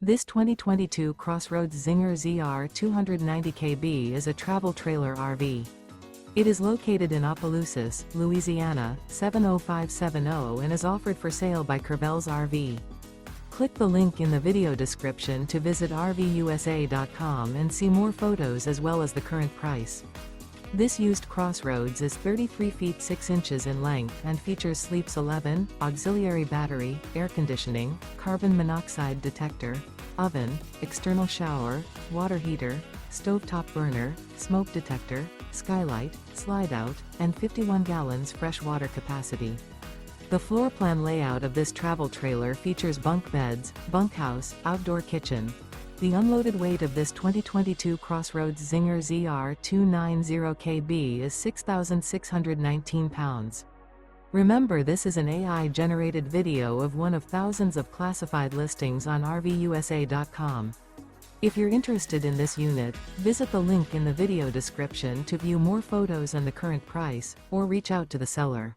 This 2022 CrossRoads Zinger ZR290KB is a travel trailer RV. It is located in Opelousas, Louisiana, 70570 and is offered for sale by Courvelle's RV. Click the link in the video description to visit RVUSA.com and see more photos as well as the current price. This used CrossRoads is 33 feet 6 inches in length and features sleeps 11, auxiliary battery, air conditioning, carbon monoxide detector, oven, external shower, water heater, stovetop burner, smoke detector, skylight, slide out, and 51 gallons fresh water capacity. The floor plan layout of this travel trailer features bunk beds, bunkhouse, outdoor kitchen. The unloaded weight of this 2022 CrossRoads Zinger ZR290KB is 6,619 pounds. Remember, this is an AI-generated video of one of thousands of classified listings on RVUSA.com. If you're interested in this unit, visit the link in the video description to view more photos and the current price, or reach out to the seller.